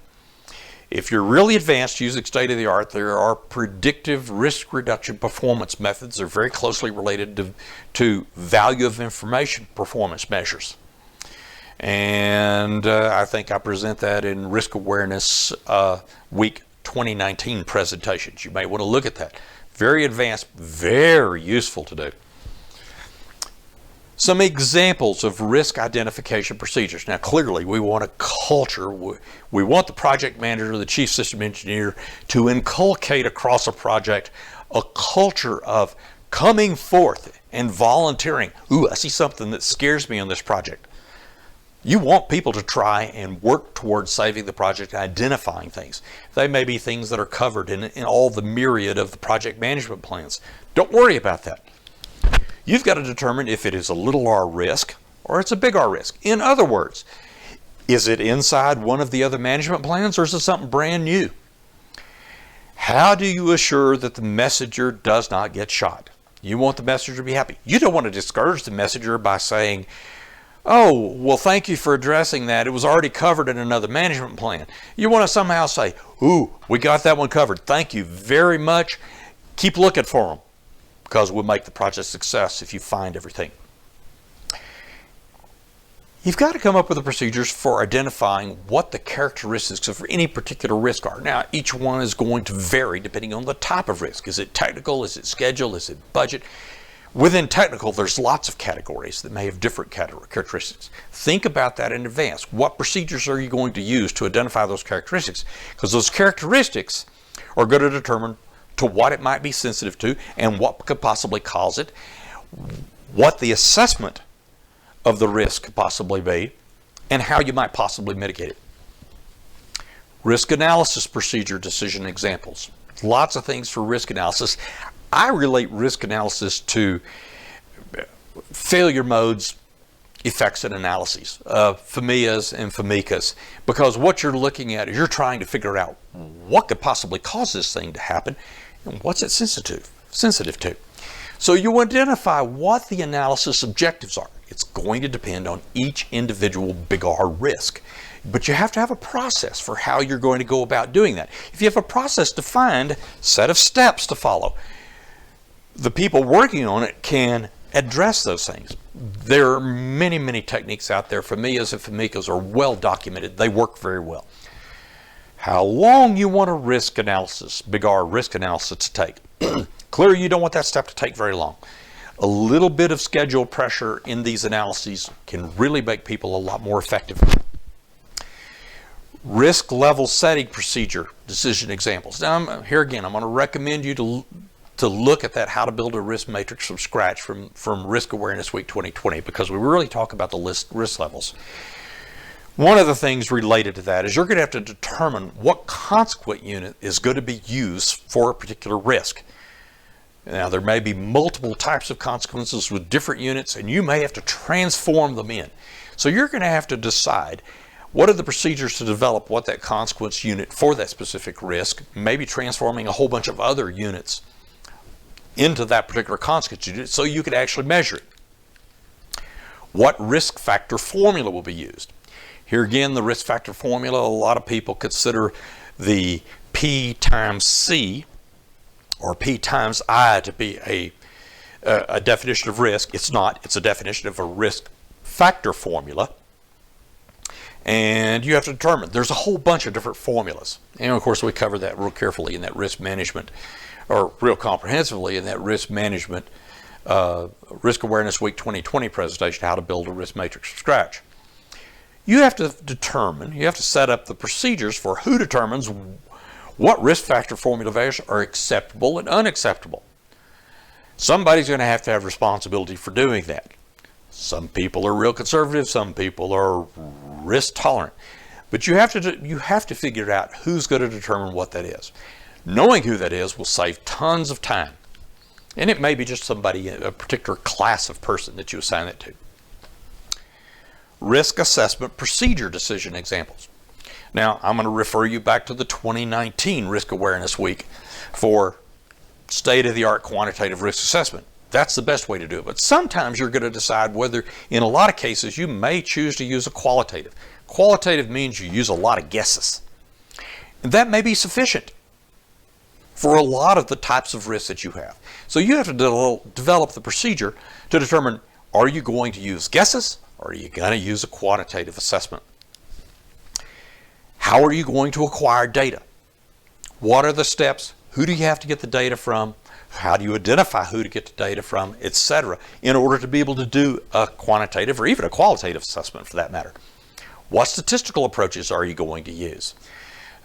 If you're really advanced using state-of-the-art, there are predictive risk reduction performance methods. They're very closely related to value of information performance measures. And I think I present that in Risk Awareness Week 2019 presentations. You may want to look at that. Very advanced, very useful to do. Some examples of risk identification procedures. Now, clearly, we want a culture. We want the project manager, the chief system engineer, to inculcate across a project a culture of coming forth and volunteering. Ooh, I see something that scares me on this project. You want people to try and work towards saving the project, identifying things. They may be things that are covered in all the myriad of the project management plans. Don't worry about that. You've got to determine if it is a little r risk or it's a big R risk. In other words, is it inside one of the other management plans or is it something brand new? How do you assure that the messenger does not get shot? You want the messenger to be happy. You don't want to discourage the messenger by saying, oh, well, thank you for addressing that. It was already covered in another management plan. You want to somehow say, ooh, we got that one covered. Thank you very much. Keep looking for them, because we'll make the project a success if you find everything. You've got to come up with the procedures for identifying what the characteristics of any particular risk are. Now, each one is going to vary depending on the type of risk. Is it technical? Is it schedule? Is it budget? Within technical, there's lots of categories that may have different characteristics. Think about that in advance. What procedures are you going to use to identify those characteristics? Because those characteristics are going to determine to what it might be sensitive to and what could possibly cause it, what the assessment of the risk could possibly be, and how you might possibly mitigate it. Risk analysis procedure decision examples. Lots of things for risk analysis. I relate risk analysis to failure modes, effects, and analyses, FMEAs and FMECAs, because what you're looking at is you're trying to figure out what could possibly cause this thing to happen and what's it sensitive to. So you identify what the analysis objectives are. It's going to depend on each individual big R risk. But you have to have a process for how you're going to go about doing that. If you have a process defined, set of steps to follow, the people working on it can address those things. There are many, many techniques out there. FMEAs and FMECAs are well documented. They work very well. How long you want a risk analysis, big R risk analysis to take. Clearly, you don't want that step to take very long. A little bit of schedule pressure in these analyses can really make people a lot more effective. Risk level setting procedure decision examples. Now, here again, I'm going to recommend you to look at that how to build a risk matrix from scratch from Risk Awareness Week 2020, because we really talk about the risk levels. One of the things related to that is you're going to have to determine what consequent unit is going to be used for a particular risk. Now, there may be multiple types of consequences with different units, and you may have to transform them in. So you're going to have to decide what are the procedures to develop what that consequence unit for that specific risk, maybe transforming a whole bunch of other units into that particular consequence unit so you could actually measure it. What risk factor formula will be used? Here again, the risk factor formula, a lot of people consider the P times C or P times I to be a definition of risk. It's not. It's a definition of a risk factor formula. And you have to determine, there's a whole bunch of different formulas. And of course, we cover that real carefully in that risk management, or real comprehensively in that risk management, Risk Awareness Week 2020 presentation, how to build a risk matrix from scratch. You have to determine, you have to set up the procedures for who determines what risk factor formula values are acceptable and unacceptable. Somebody's going to have responsibility for doing that. Some people are real conservative, some people are risk tolerant. But you have to figure out who's going to determine what that is. Knowing who that is will save tons of time. And it may be just somebody, a particular class of person that you assign it to. Risk assessment procedure decision examples. Now, I'm going to refer you back to the 2019 Risk Awareness Week for state-of-the-art quantitative risk assessment. That's the best way to do it. But sometimes you're going to decide whether, in a lot of cases, you may choose to use a qualitative. Qualitative means you use a lot of guesses. And that may be sufficient for a lot of the types of risks that you have. So you have to develop the procedure to determine, are you going to use guesses or are you going to use a quantitative assessment? How are you going to acquire data? What are the steps? Who do you have to get the data from? How do you identify who to get the data from, etc., in order to be able to do a quantitative or even a qualitative assessment for that matter? What statistical approaches are you going to use?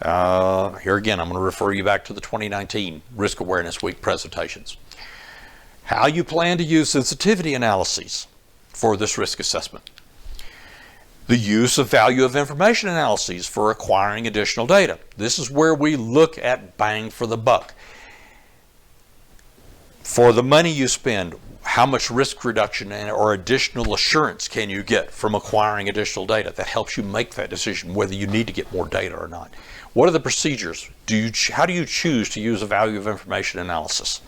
Here again, I'm going to refer you back to the 2019 Risk Awareness Week presentations. How you plan to use sensitivity analyses for this risk assessment. The use of value of information analyses for acquiring additional data. This is where we look at bang for the buck. For the money you spend, how much risk reduction or additional assurance can you get from acquiring additional data? That helps you make that decision whether you need to get more data or not. What are the procedures? How do you choose to use a value of information analysis?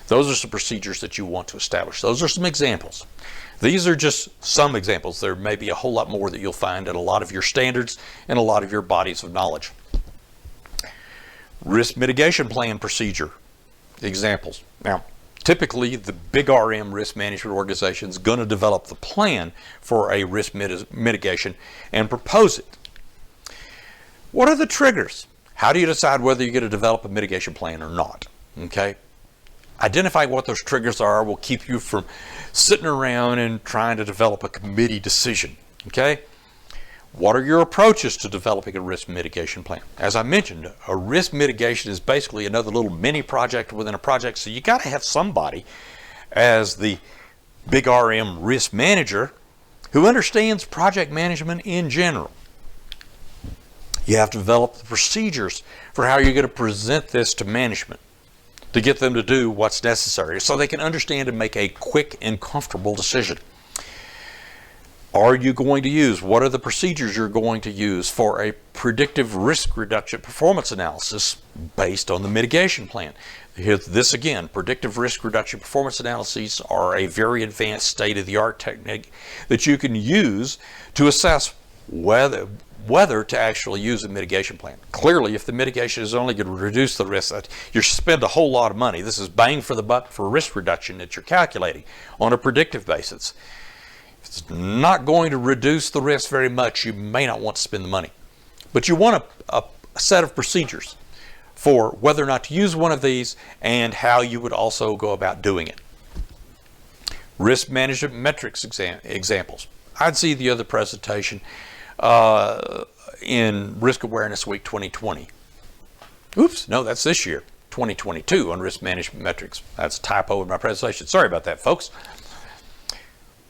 Those are some procedures that you want to establish. Those are some examples. These are just some examples. There may be a whole lot more that you'll find in a lot of your standards and a lot of your bodies of knowledge. Risk mitigation plan procedure examples. Now, typically the big RM risk management organization is going to develop the plan for a risk mitigation and propose it. What are the triggers? How do you decide whether you're going to develop a mitigation plan or not? Okay. Identifying what those triggers are will keep you from sitting around and trying to develop a committee decision. Okay. What are your approaches to developing a risk mitigation plan? As I mentioned, a risk mitigation is basically another little mini project within a project, so you got to have somebody as the big RM risk manager who understands project management in general. You have to develop the procedures for how you're going to present this to management to get them to do what's necessary so they can understand and make a quick and comfortable decision. Are you going to use, what are the procedures you're going to use for a predictive risk reduction performance analysis based on the mitigation plan? Here's this again, predictive risk reduction performance analyses are a very advanced state-of-the-art technique that you can use to assess whether to actually use a mitigation plan. Clearly, if the mitigation is only going to reduce the risk, you spend a whole lot of money. This is bang for the buck for risk reduction that you're calculating on a predictive basis. If it's not going to reduce the risk very much, you may not want to spend the money. But you want a set of procedures for whether or not to use one of these and how you would also go about doing it. Risk management metrics examples. I'd see the other presentation in Risk Awareness Week 2020. Oops, no, that's this year, 2022 on risk management metrics. That's a typo in my presentation. Sorry about that, folks.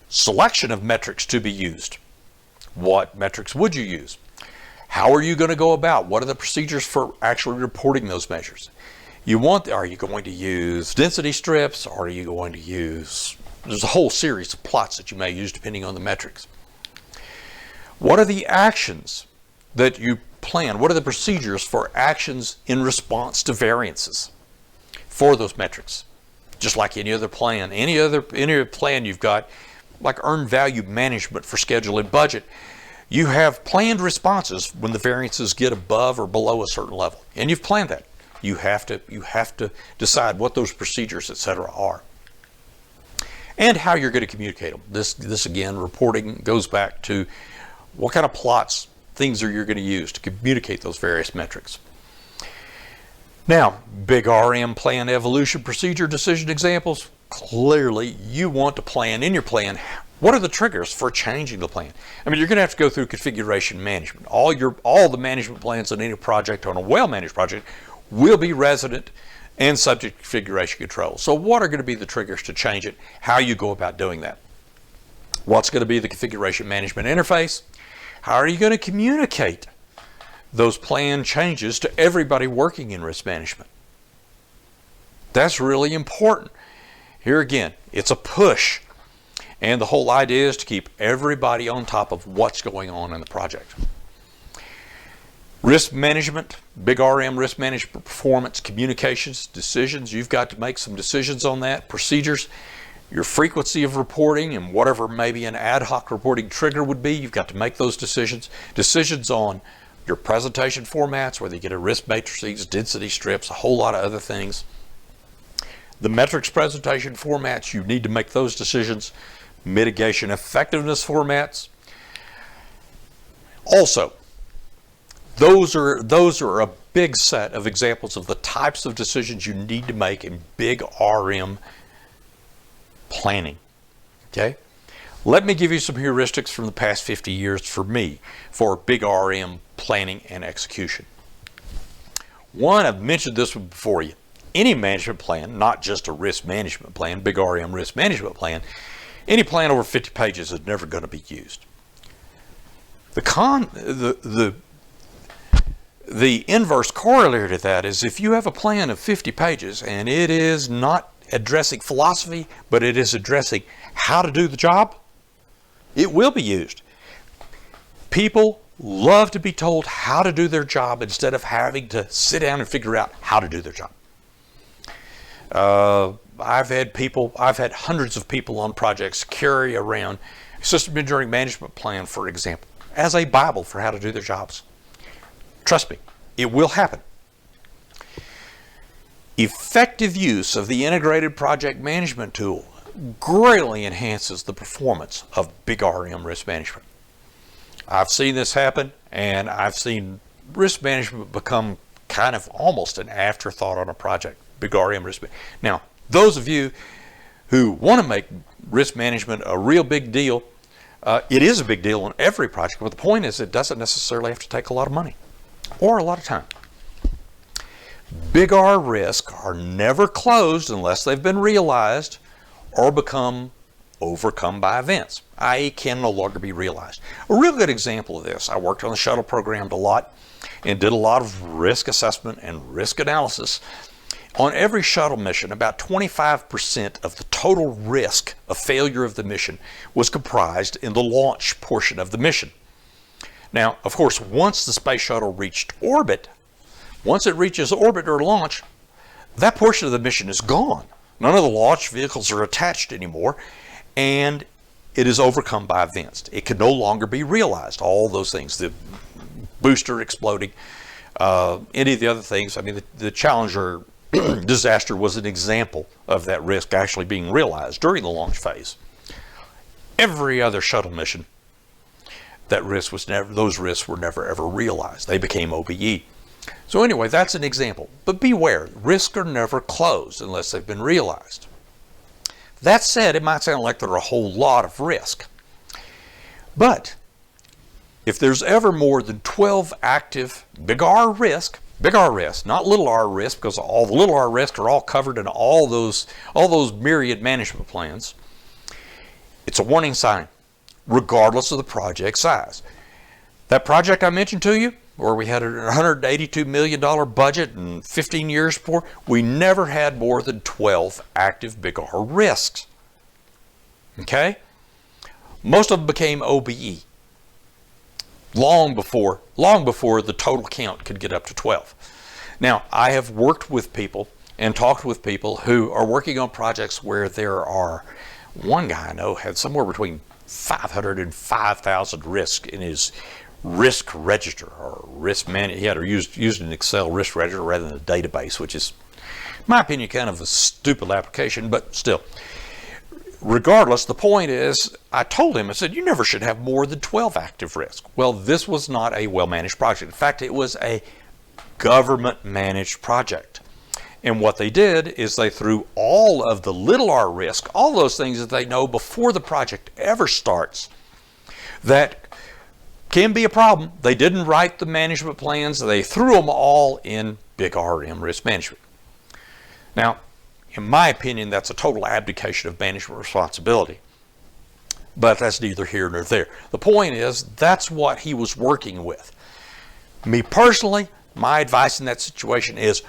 Selection of metrics to be used. What metrics would you use? How are you going to go about? What are the procedures for actually reporting those measures? Are you going to use density strips? Or are you going to use, there's a whole series of plots that you may use depending on the metrics. What are the actions that you plan? What are the procedures for actions in response to variances for those metrics? Just like any other plan. Any other plan you've got, like earned value management for schedule and budget, you have planned responses when the variances get above or below a certain level. And you've planned that. You have to decide what those procedures, etc., are. And how you're going to communicate them. This again, reporting goes back to what kind of plots, things are you going to use to communicate those various metrics. Now, big RM plan evolution procedure decision examples. Clearly, you want to plan in your plan, what are the triggers for changing the plan? I mean, you're going to have to go through configuration management. All the management plans on any project, on a well-managed project, will be resident and subject to configuration control. So what are going to be the triggers to change it? How you go about doing that? What's going to be the configuration management interface? How are you going to communicate those plan changes to everybody working in risk management? That's really important. Here again, it's a push. And the whole idea is to keep everybody on top of what's going on in the project. Risk management, big RM risk management, performance, communications, decisions. You've got to make some decisions on that. Procedures, your frequency of reporting and whatever maybe an ad hoc reporting trigger would be, you've got to make those decisions. Decisions on your presentation formats, whether you get a risk matrices, density strips, a whole lot of other things. The metrics presentation formats, you need to make those decisions. Mitigation effectiveness formats. Also, those are a big set of examples of the types of decisions you need to make in big RM planning. Okay? Let me give you some heuristics from the past 50 years for me for big RM planning and execution. One, I've mentioned this one before you. Any management plan, not just a risk management plan, big RM risk management plan, any plan over 50 pages is never going to be used. The inverse corollary to that is if you have a plan of 50 pages and it is not addressing philosophy, but it is addressing how to do the job, it will be used. People love to be told how to do their job instead of having to sit down and figure out how to do their job. I've had hundreds of people on projects carry around a system engineering management plan, for example, as a Bible for how to do their jobs. Trust me, it will happen. Effective use of the integrated project management tool greatly enhances the performance of big RM risk management. I've seen this happen, and I've seen risk management become kind of almost an afterthought on a project. Big RM risk management. Now, those of you who want to make risk management a real big deal, it is a big deal on every project, but the point is it doesn't necessarily have to take a lot of money or a lot of time. Big R risks are never closed unless they've been realized or become overcome by events, i.e. can no longer be realized. A real good example of this, I worked on the shuttle program a lot and did a lot of risk assessment and risk analysis. On every shuttle mission, about 25% of the total risk of failure of the mission was comprised in the launch portion of the mission. Now, of course, once the space shuttle reached orbit, once it reaches orbit or launch, that portion of the mission is gone. None of the launch vehicles are attached anymore, and it is overcome by events. It can no longer be realized. All those things, the booster exploding, any of the other things. I mean, the Challenger disaster was an example of that risk actually being realized during the launch phase. Every other shuttle mission, those risks were never ever realized. They became OBE. So anyway, that's an example. But beware, risks are never closed unless they've been realized. That said, it might sound like there are a whole lot of risk. But if there's ever more than 12 active big R risk, not little r risk, because all the little r risks are all covered in all those myriad management plans, it's a warning sign, regardless of the project size. That project I mentioned to you, where we had a $182 million budget and 15 years for, we never had more than 12 active big R risks. Okay? Most of them became OBE long before the total count could get up to 12. Now, I have worked with people and talked with people who are working on projects where there are, one guy I know had somewhere between 500 and 5,000 risks in his risk register or risk management. He had used an Excel risk register rather than a database, which is, in my opinion, kind of a stupid application, but still. Regardless, the point is, I told him, I said, you never should have more than 12 active risks. Well, this was not a well-managed project. In fact, it was a government-managed project. And what they did is they threw all of the little r risk, all those things that they know before the project ever starts, that can be a problem. They didn't write the management plans. They threw them all in big RM risk management. Now, in my opinion, that's a total abdication of management responsibility. But that's neither here nor there. The point is, that's what he was working with. Me personally, my advice in that situation is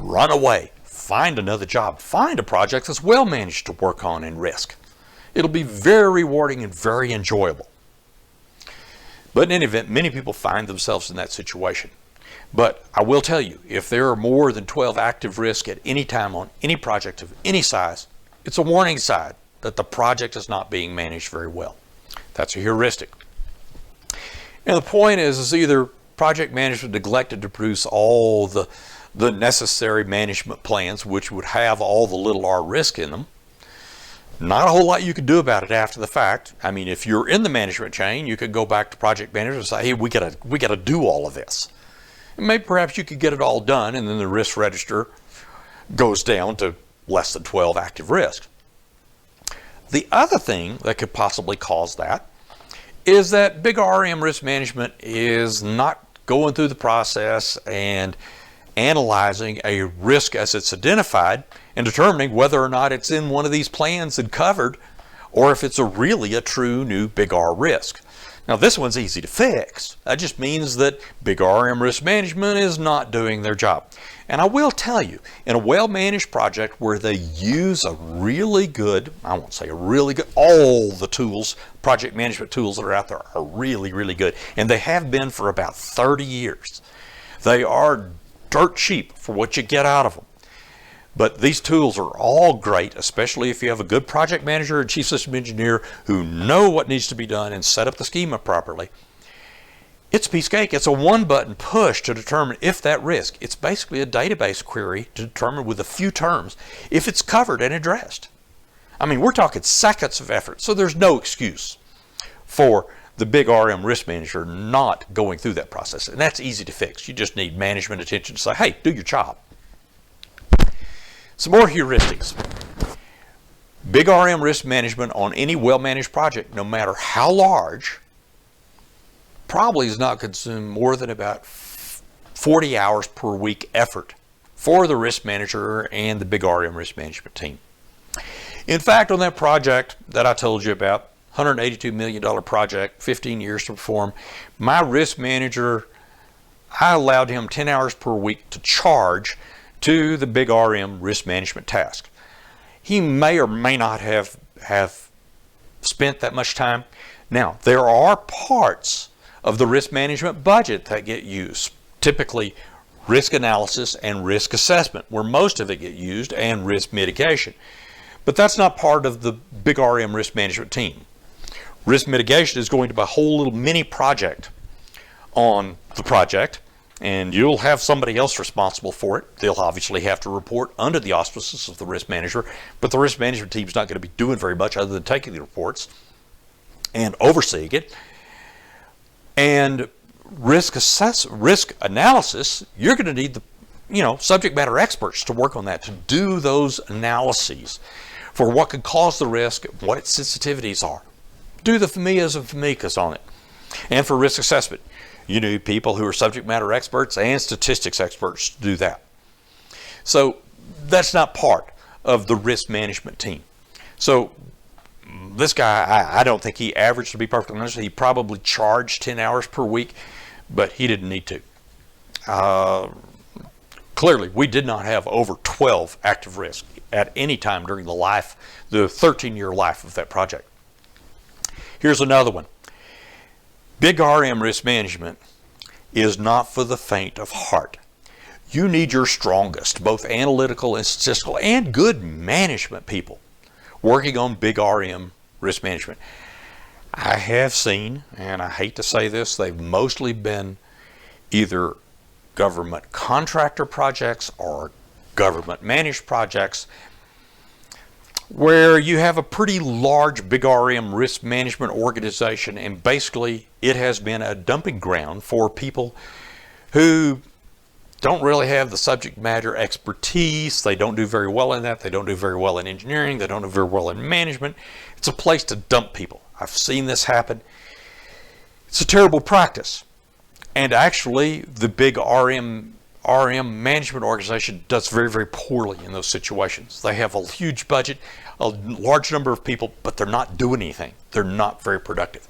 run away. Find another job. Find a project that's well managed to work on in risk. It'll be very rewarding and very enjoyable. But in any event, many people find themselves in that situation. But I will tell you, if there are more than 12 active risks at any time on any project of any size, it's a warning sign that the project is not being managed very well. That's a heuristic. And the point is either project management neglected to produce all the necessary management plans, which would have all the little r risk in them. Not a whole lot you could do about it after the fact. I mean, if you're in the management chain, you could go back to project manager and say, hey, we gotta do all of this. And maybe perhaps you could get it all done, and then the risk register goes down to less than 12 active risks. The other thing that could possibly cause that is that big RM risk management is not going through the process and analyzing a risk as it's identified and determining whether or not it's in one of these plans and covered, or if it's really a true new big R risk. Now, this one's easy to fix. That just means that big RM risk management is not doing their job. And I will tell you, in a well-managed project where they use a really good, I won't say a really good, all the tools, project management tools that are out there are really, really good. And they have been for about 30 years. They are dirt cheap for what you get out of them. But these tools are all great, especially if you have a good project manager and chief system engineer who know what needs to be done and set up the schema properly. It's a piece of cake. It's a one-button push to determine if that risk, it's basically a database query to determine with a few terms if it's covered and addressed. I mean, we're talking seconds of effort, so there's no excuse for the big RM risk manager not going through that process. And that's easy to fix. You just need management attention to say, hey, do your job. Some more heuristics. Big RM risk management on any well-managed project, no matter how large, probably does not consume more than about 40 hours per week effort for the risk manager and the big RM risk management team. In fact, on that project that I told you about, $182 million project, 15 years to perform, my risk manager, I allowed him 10 hours per week to charge to the big RM risk management task. He may or may not have spent that much time. Now, there are parts of the risk management budget that get used, typically risk analysis and risk assessment, where most of it get used, and risk mitigation. But that's not part of the big RM risk management team. Risk mitigation is going to be a whole little mini project on the project, and you'll have somebody else responsible for it. They'll obviously have to report under the auspices of the risk manager, but the risk management team's not going to be doing very much other than taking the reports and overseeing it. And risk analysis, you're going to need the subject matter experts to work on that, to do those analyses for what could cause the risk, what its sensitivities are. Do the FMEAs and FMECAs on it. And for risk assessment, you need people who are subject matter experts and statistics experts to do that. So that's not part of the risk management team. So this guy, I don't think he averaged, to be perfectly honest, he probably charged 10 hours per week, but he didn't need to. Clearly, we did not have over 12 active risks at any time during the 13-year life of that project. Here's another one. Big RM risk management is not for the faint of heart. You need your strongest, both analytical and statistical and good management people working on big RM risk management. I have seen, and I hate to say this, they've mostly been either government contractor projects or government managed projects where you have a pretty large big RM risk management organization, and basically it has been a dumping ground for people who don't really have the subject matter expertise. They don't do very well in that. They don't do very well in engineering. They don't do very well in management. It's a place to dump people. I've seen this happen. It's a terrible practice. And actually, the big RM management organization does very, very poorly in those situations. They have a huge budget, a large number of people, but they're not doing anything. They're not very productive.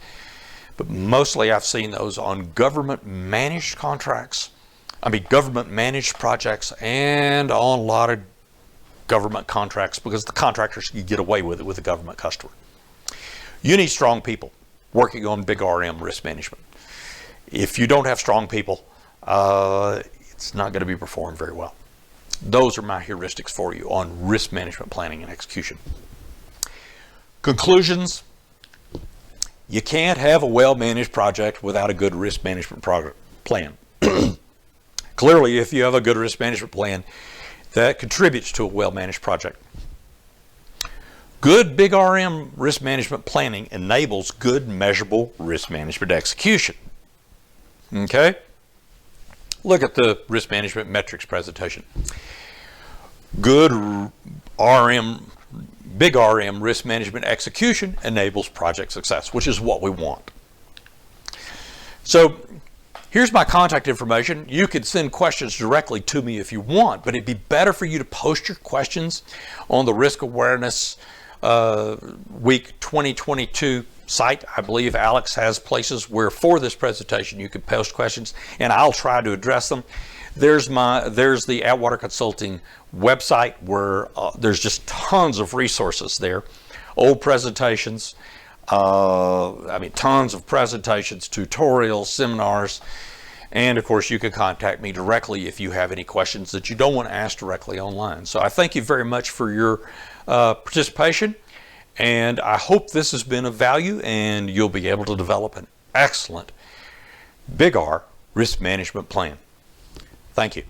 But mostly I've seen those on government managed contracts, government managed projects, and on a lot of government contracts, because the contractors can get away with it with a government customer. You need strong people working on big RM risk management. If you don't have strong people, it's not going to be performed very well. Those are my heuristics for you on risk management planning and execution. Conclusions: you can't have a well-managed project without a good risk management plan. Clearly, if you have a good risk management plan, that contributes to a well-managed project. Good big RM risk management planning enables good measurable risk management execution. Okay? Look at the risk management metrics presentation. Good big RM risk management execution enables project success, which is what we want. So here's my contact information. You can send questions directly to me if you want, but it'd be better for you to post your questions on the Risk Awareness Week 2022 site. I believe Alex has places where for this presentation you can post questions, and I'll try to address them. There's the Atwater Consulting website where there's just tons of resources there, old presentations, tons of presentations, tutorials, seminars, and of course you can contact me directly if you have any questions that you don't want to ask directly online. So I thank you very much for your participation, and I hope this has been of value and you'll be able to develop an excellent big R risk management plan. Thank you.